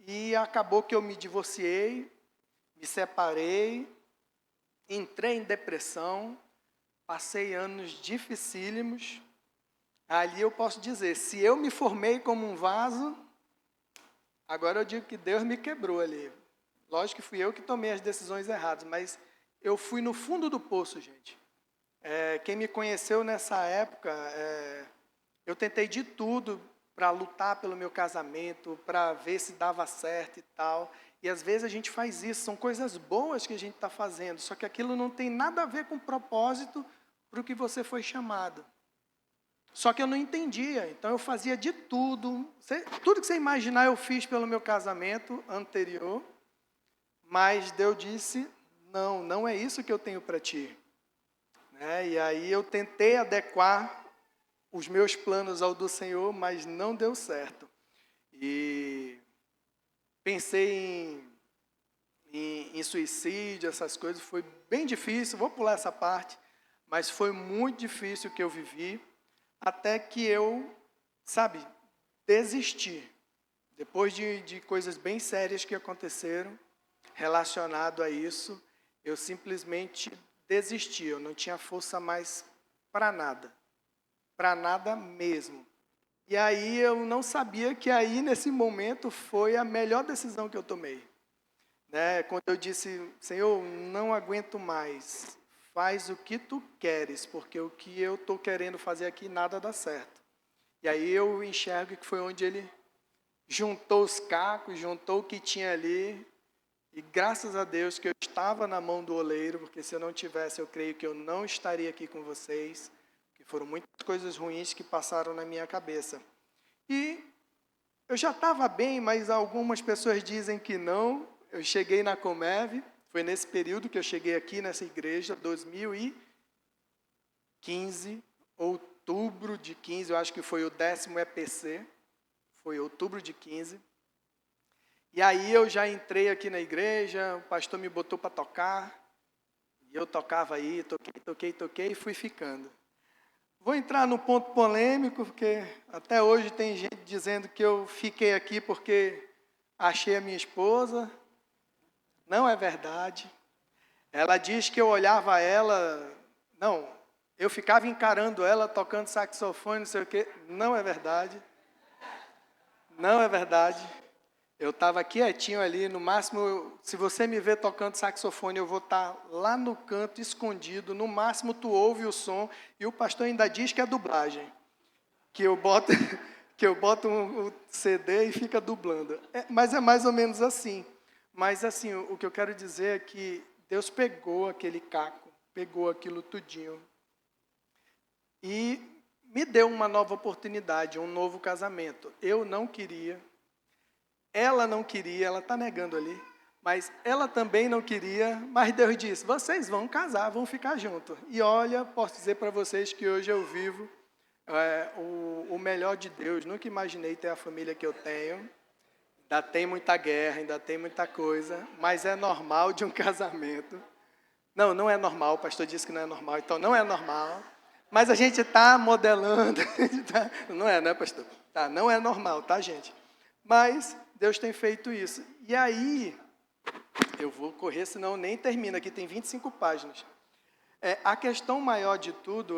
E acabou que eu me divorciei, me separei, entrei em depressão, passei anos dificílimos. Ali eu posso dizer, se eu me formei como um vaso, agora eu digo que Deus me quebrou ali. Lógico que fui eu que tomei as decisões erradas, mas eu fui no fundo do poço, gente. Quem me conheceu nessa época, eu tentei de tudo para lutar pelo meu casamento, para ver se dava certo e tal. E às vezes a gente faz isso, são coisas boas que a gente está fazendo, só que aquilo não tem nada a ver com o propósito para o que você foi chamado. Só que eu não entendia, então eu fazia de tudo. Tudo que você imaginar eu fiz pelo meu casamento anterior, mas Deus disse, não é isso que eu tenho para ti. E aí eu tentei adequar os meus planos ao do Senhor, mas não deu certo. E pensei em suicídio, essas coisas, foi bem difícil, vou pular essa parte, mas foi muito difícil o que eu vivi, até que eu, desisti. Depois de coisas bem sérias que aconteceram relacionado a isso, eu simplesmente desisti, eu não tinha força mais para nada mesmo. E aí eu não sabia que aí nesse momento foi a melhor decisão que eu tomei. Quando eu disse, Senhor, não aguento mais, faz o que tu queres, porque o que eu estou querendo fazer aqui nada dá certo. E aí eu enxergo que foi onde ele juntou os cacos, juntou o que tinha ali, e graças a Deus que eu estava na mão do oleiro, porque se eu não tivesse, eu creio que eu não estaria aqui com vocês, que foram muitas coisas ruins que passaram na minha cabeça. E eu já estava bem, mas algumas pessoas dizem que não. Eu cheguei na Comev, foi nesse período que eu cheguei aqui nessa igreja, 2015, outubro de 15, eu acho que foi o 10º EPC, foi outubro de 15. E aí eu já entrei aqui na igreja, o pastor me botou para tocar, e eu tocava aí, toquei e fui ficando. Vou entrar no ponto polêmico, porque até hoje tem gente dizendo que eu fiquei aqui porque achei a minha esposa. Não é verdade. Ela diz que eu olhava ela, eu ficava encarando ela, tocando saxofone, não sei o quê. Não é verdade. Não é verdade. Eu estava quietinho ali, no máximo, se você me ver tocando saxofone, eu vou estar lá no canto, escondido, no máximo tu ouve o som, e o pastor ainda diz que é dublagem, que eu boto, que eu boto um CD e fica dublando. Mas é mais ou menos assim. Mas assim, o que eu quero dizer é que Deus pegou aquele caco, pegou aquilo tudinho, e me deu uma nova oportunidade, um novo casamento. Eu não queria, ela não queria, ela está negando ali, mas ela também não queria, mas Deus disse, vocês vão casar, vão ficar juntos. E olha, posso dizer para vocês que hoje eu vivo o melhor de Deus. Nunca imaginei ter a família que eu tenho. Ainda tem muita guerra, ainda tem muita coisa, mas é normal de um casamento. Não, não é normal, o pastor disse que não é normal, então não é normal. Mas a gente está modelando. Não é, né, pastor? Tá, não é normal, tá, gente? Mas Deus tem feito isso. E aí, eu vou correr, senão nem termina, aqui tem 25 páginas. A questão maior de tudo,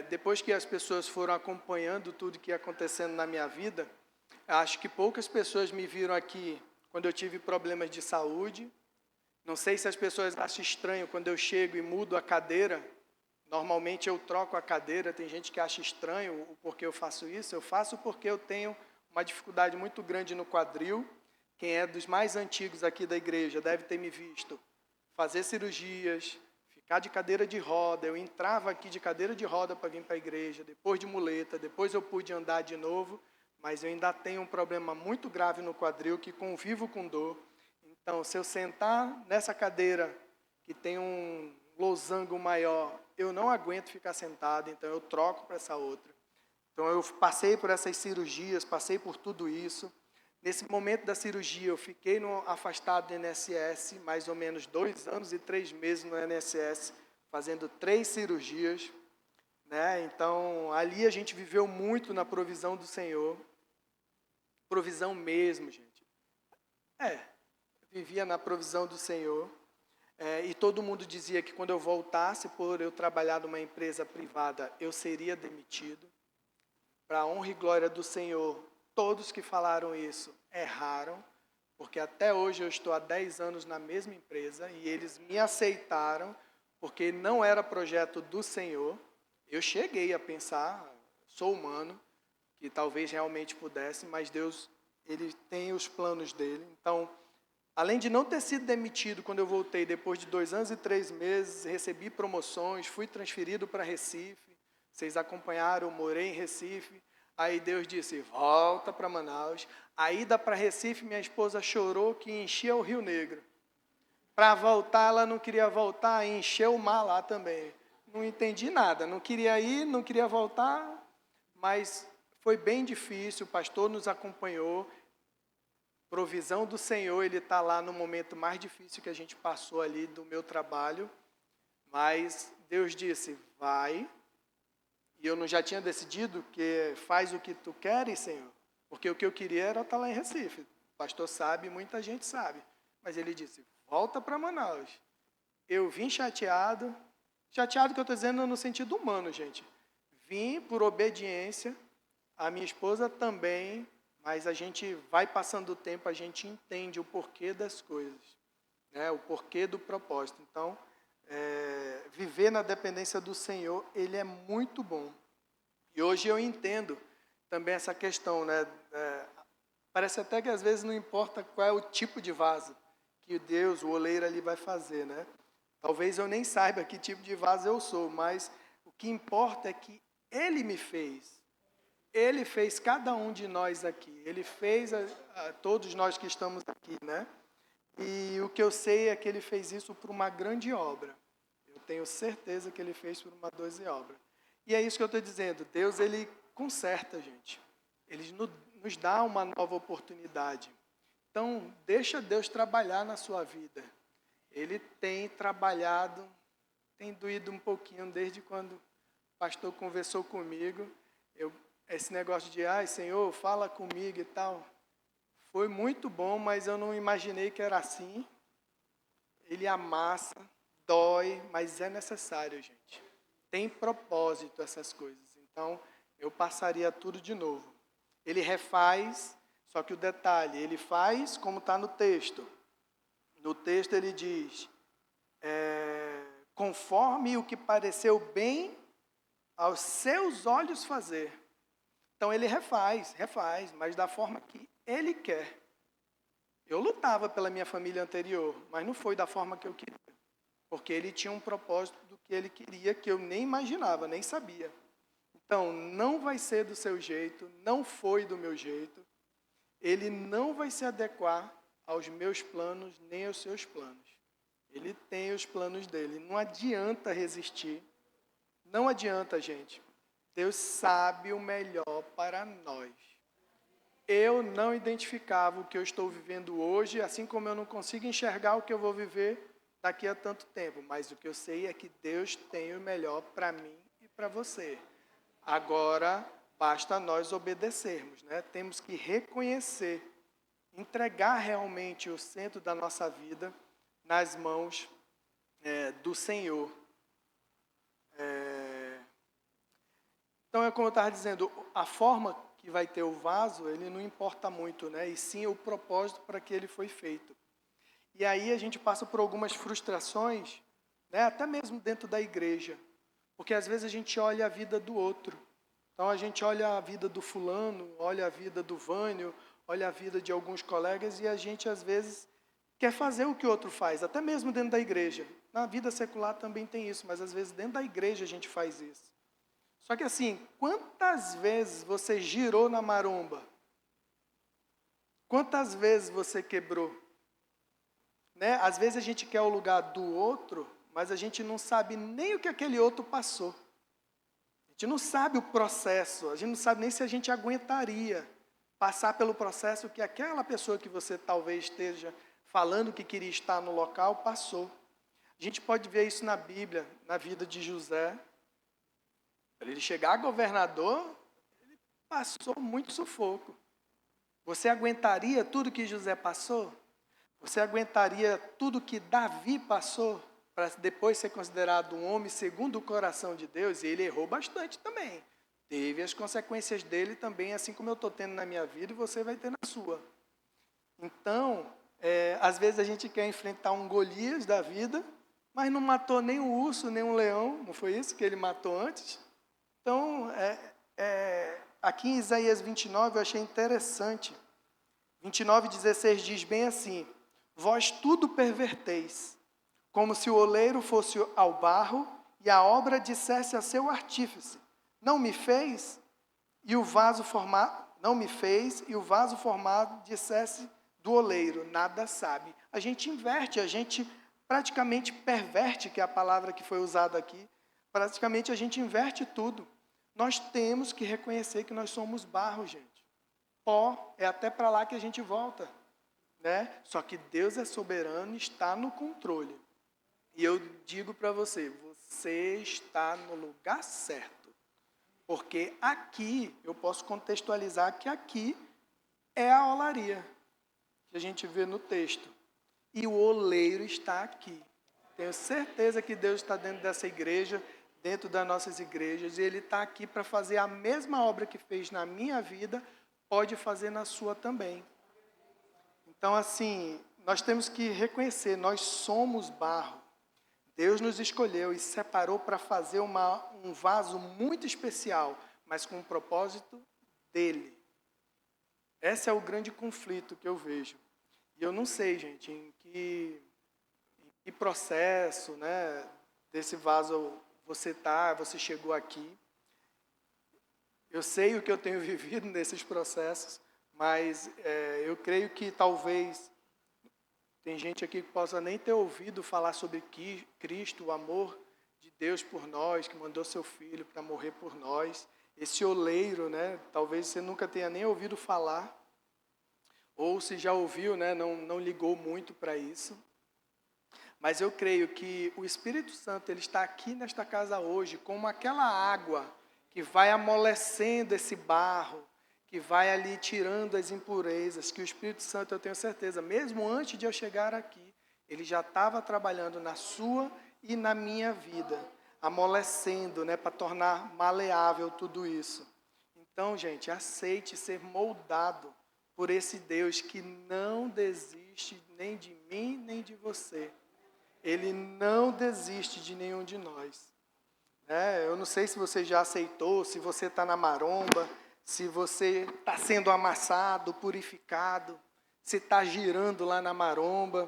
depois que as pessoas foram acompanhando tudo que ia acontecendo na minha vida, acho que poucas pessoas me viram aqui quando eu tive problemas de saúde. Não sei se as pessoas acham estranho quando eu chego e mudo a cadeira. Normalmente eu troco a cadeira, tem gente que acha estranho o porquê eu faço isso. Eu faço porque eu tenho uma dificuldade muito grande no quadril. Quem é dos mais antigos aqui da igreja deve ter me visto fazer cirurgias, ficar de cadeira de roda. Eu entrava aqui de cadeira de roda para vir para a igreja, depois de muleta, depois eu pude andar de novo, mas eu ainda tenho um problema muito grave no quadril, que convivo com dor. Então, se eu sentar nessa cadeira que tem um losango maior, eu não aguento ficar sentado, então eu troco para essa outra. Então, eu passei por essas cirurgias, passei por tudo isso. Nesse momento da cirurgia, eu fiquei afastado do INSS, mais ou menos 2 anos e 3 meses no INSS, fazendo 3 cirurgias. Né? Então, ali a gente viveu muito na provisão do Senhor. Provisão mesmo, gente. Vivia na provisão do Senhor. E todo mundo dizia que quando eu voltasse, por eu trabalhar numa empresa privada, eu seria demitido. Para a honra e glória do Senhor, todos que falaram isso erraram, porque até hoje eu estou há 10 anos na mesma empresa e eles me aceitaram, porque não era projeto do Senhor. Eu cheguei a pensar, sou humano, que talvez realmente pudesse, mas Deus, Ele tem os planos dele. Então, além de não ter sido demitido quando eu voltei, depois de 2 anos e 3 meses, recebi promoções, fui transferido para Recife. Vocês acompanharam, eu morei em Recife. Aí Deus disse, volta para Manaus. A ida para Recife, minha esposa chorou que enchia o Rio Negro. Para voltar, ela não queria voltar, encheu o mar lá também. Não entendi nada, não queria ir, não queria voltar, mas foi bem difícil, o pastor nos acompanhou. Provisão do Senhor, Ele está lá no momento mais difícil que a gente passou ali do meu trabalho. Mas Deus disse, vai. E eu não já tinha decidido que faz o que tu queres, Senhor? Porque o que eu queria era estar lá em Recife. O pastor sabe, muita gente sabe. Mas ele disse, volta para Manaus. Eu vim chateado que eu estou dizendo no sentido humano, gente. Vim por obediência, a minha esposa também, mas a gente vai passando o tempo, a gente entende o porquê das coisas, né? O porquê do propósito. Então, viver na dependência do Senhor, Ele é muito bom. E hoje eu entendo também essa questão, né? Parece até que às vezes não importa qual é o tipo de vaso que Deus, o oleiro ali vai fazer, né? Talvez eu nem saiba que tipo de vaso eu sou, mas o que importa é que Ele me fez. Ele fez cada um de nós aqui. Ele fez todos nós que estamos aqui, né? E o que eu sei é que Ele fez isso por uma grande obra. Eu tenho certeza que Ele fez por uma grande obra. E é isso que eu estou dizendo. Deus, Ele conserta a gente. Ele nos dá uma nova oportunidade. Então, deixa Deus trabalhar na sua vida. Ele tem trabalhado, tem doído um pouquinho desde quando o pastor conversou comigo. Esse negócio de, Senhor, fala comigo e tal, foi muito bom, mas eu não imaginei que era assim. Ele amassa, dói, mas é necessário, gente. Tem propósito essas coisas. Então, eu passaria tudo de novo. Ele refaz, Só que o detalhe, ele faz como está no texto. No texto ele diz, conforme o que pareceu bem aos seus olhos fazer. Então ele refaz, mas da forma que ele quer. Eu lutava pela minha família anterior, mas não foi da forma que eu queria. Porque ele tinha um propósito do que ele queria, que eu nem imaginava, nem sabia. Então, não vai ser do seu jeito, não foi do meu jeito. Ele não vai se adequar aos meus planos, nem aos seus planos. Ele tem os planos dele. Não adianta resistir. Não adianta, gente. Deus sabe o melhor para nós. Eu não identificava o que eu estou vivendo hoje, assim como eu não consigo enxergar o que eu vou viver daqui a tanto tempo. Mas o que eu sei é que Deus tem o melhor para mim e para você. Agora, basta nós obedecermos, né? Temos que reconhecer, entregar realmente o centro da nossa vida nas mãos do Senhor. Então, é como eu estava dizendo, a forma que vai ter o vaso, ele não importa muito, né? E sim o propósito para que ele foi feito. E aí a gente passa por algumas frustrações, né? Até mesmo dentro da igreja. Porque às vezes a gente olha a vida do outro. Então a gente olha a vida do fulano, olha a vida do Vânio, olha a vida de alguns colegas e a gente às vezes quer fazer o que o outro faz, até mesmo dentro da igreja. Na vida secular também tem isso, mas às vezes dentro da igreja a gente faz isso. Só que assim, quantas vezes você girou na maromba? Quantas vezes você quebrou? Né? Às vezes a gente quer o lugar do outro, mas a gente não sabe nem o que aquele outro passou. A gente não sabe o processo, a gente não sabe nem se a gente aguentaria passar pelo processo que aquela pessoa que você talvez esteja falando que queria estar no local passou. A gente pode ver isso na Bíblia, na vida de José. Para ele chegar a governador, ele passou muito sufoco. Você aguentaria tudo que José passou? Você aguentaria tudo que Davi passou para depois ser considerado um homem segundo o coração de Deus? E ele errou bastante também. Teve as consequências dele também, assim como eu estou tendo na minha vida e você vai ter na sua. Então, às vezes a gente quer enfrentar um Golias da vida, mas não matou nem um urso, nem um leão. Não foi isso que ele matou antes? Então, aqui em Isaías 29 eu achei interessante. 29:16 diz bem assim: vós tudo perverteis, como se o oleiro fosse ao barro e a obra dissesse a seu artífice: não me fez, e o vaso formado, não me fez, e o vaso formado dissesse do oleiro: nada sabe. A gente inverte, a gente praticamente perverte, que é a palavra que foi usada aqui. Praticamente a gente inverte tudo. Nós temos que reconhecer que nós somos barro, gente. Pó, é até para lá que a gente volta. Né? Só que Deus é soberano e está no controle. E eu digo para você, você está no lugar certo. Porque aqui, eu posso contextualizar que aqui é a olaria, que a gente vê no texto. E o oleiro está aqui. Tenho certeza que Deus está dentro dessa igreja, dentro das nossas igrejas, e Ele está aqui para fazer a mesma obra que fez na minha vida, pode fazer na sua também. Então, assim, nós temos que reconhecer, nós somos barro. Deus nos escolheu e separou para fazer um vaso muito especial, mas com o propósito dele. Esse é o grande conflito que eu vejo. E eu não sei, gente, em que processo, né, desse vaso você chegou aqui. Eu sei o que eu tenho vivido nesses processos, mas eu creio que talvez tem gente aqui que possa nem ter ouvido falar sobre Cristo, o amor de Deus por nós, que mandou seu Filho para morrer por nós. Esse oleiro, né, talvez você nunca tenha nem ouvido falar, ou se já ouviu, né, não ligou muito para isso. Mas eu creio que o Espírito Santo ele está aqui nesta casa hoje, como aquela água que vai amolecendo esse barro, que vai ali tirando as impurezas, que o Espírito Santo, eu tenho certeza, mesmo antes de eu chegar aqui, ele já estava trabalhando na sua e na minha vida, amolecendo, né, para tornar maleável tudo isso. Então, gente, aceite ser moldado por esse Deus que não desiste nem de mim, nem de você. Ele não desiste de nenhum de nós. Eu não sei se você já aceitou, se você está na maromba, se você está sendo amassado, purificado, se está girando lá na maromba.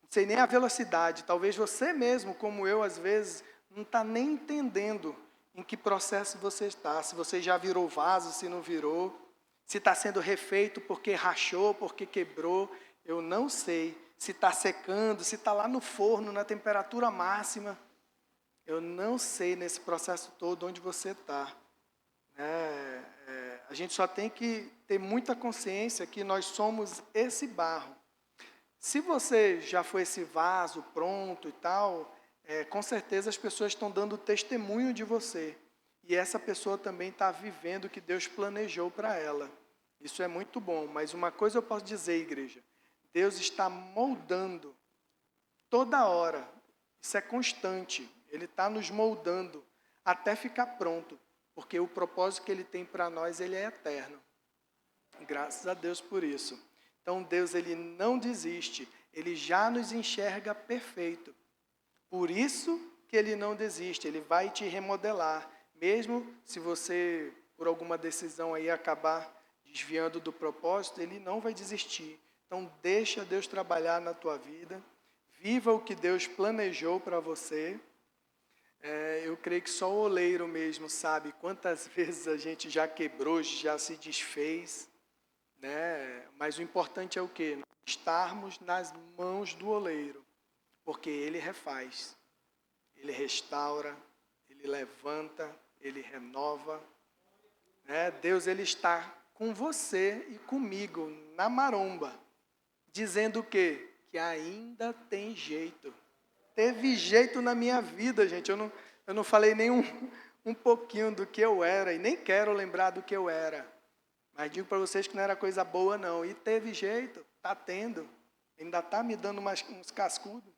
Não sei nem a velocidade. Talvez você mesmo, como eu, às vezes, não está nem entendendo em que processo você está. Se você já virou vaso, se não virou. Se está sendo refeito porque rachou, porque quebrou. Eu não sei. Se está secando, se está lá no forno, na temperatura máxima. Eu não sei nesse processo todo onde você está. A gente só tem que ter muita consciência que nós somos esse barro. Se você já foi esse vaso pronto e tal, com certeza as pessoas estão dando testemunho de você. E essa pessoa também está vivendo o que Deus planejou para ela. Isso é muito bom, mas uma coisa eu posso dizer, igreja. Deus está moldando toda hora. Isso é constante. Ele está nos moldando até ficar pronto. Porque o propósito que Ele tem para nós, Ele é eterno. Graças a Deus por isso. Então Deus, Ele não desiste. Ele já nos enxerga perfeito. Por isso que Ele não desiste. Ele vai te remodelar. Mesmo se você, por alguma decisão aí, acabar desviando do propósito, Ele não vai desistir. Então deixa Deus trabalhar na tua vida. Viva o que Deus planejou para você. Eu creio que só o oleiro mesmo sabe quantas vezes a gente já quebrou, já se desfez, né? Mas o importante é o quê? Nós estarmos nas mãos do oleiro, porque ele refaz, ele restaura, ele levanta, ele renova. Deus, ele está com você e comigo na maromba, dizendo o quê? Que ainda tem jeito. Teve jeito na minha vida, gente. Eu não falei nem um pouquinho do que eu era, e nem quero lembrar do que eu era. Mas digo para vocês que não era coisa boa, não. E teve jeito, está tendo. Ainda está me dando uns cascudos.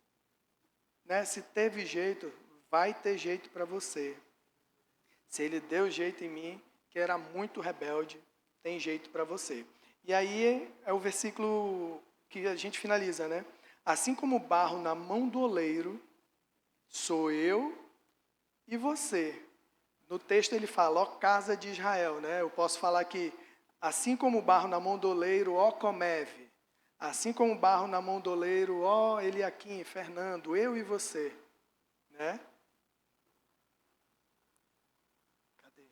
Se teve jeito, vai ter jeito para você. Se Ele deu jeito em mim, que era muito rebelde, tem jeito para você. E aí é o versículo que a gente finaliza, né? Assim como o barro na mão do oleiro, sou eu e você. No texto ele fala, ó casa de Israel, né? Eu posso falar que, assim como o barro na mão do oleiro, ó Comeve. Assim como o barro na mão do oleiro, ó Eliaquim, Fernando, eu e você. Né? Cadê?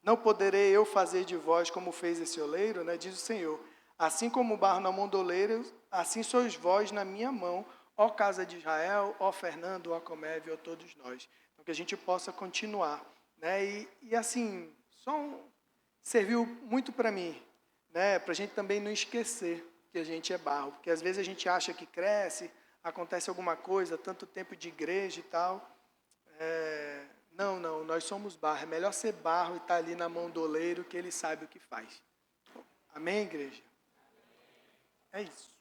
Não poderei eu fazer de vós como fez esse oleiro, né? Diz o Senhor. Assim como o barro na mão do oleiro, assim sois vós na minha mão, ó casa de Israel, ó Fernando, ó Comeve, ó todos nós. Então que a gente possa continuar. Né? E assim, serviu muito para mim, né? Para a gente também não esquecer que a gente é barro. Porque às vezes a gente acha que cresce, acontece alguma coisa, tanto tempo de igreja e tal. Não, nós somos barro. É melhor ser barro e estar ali na mão do oleiro que ele sabe o que faz. Amém, igreja? É isso.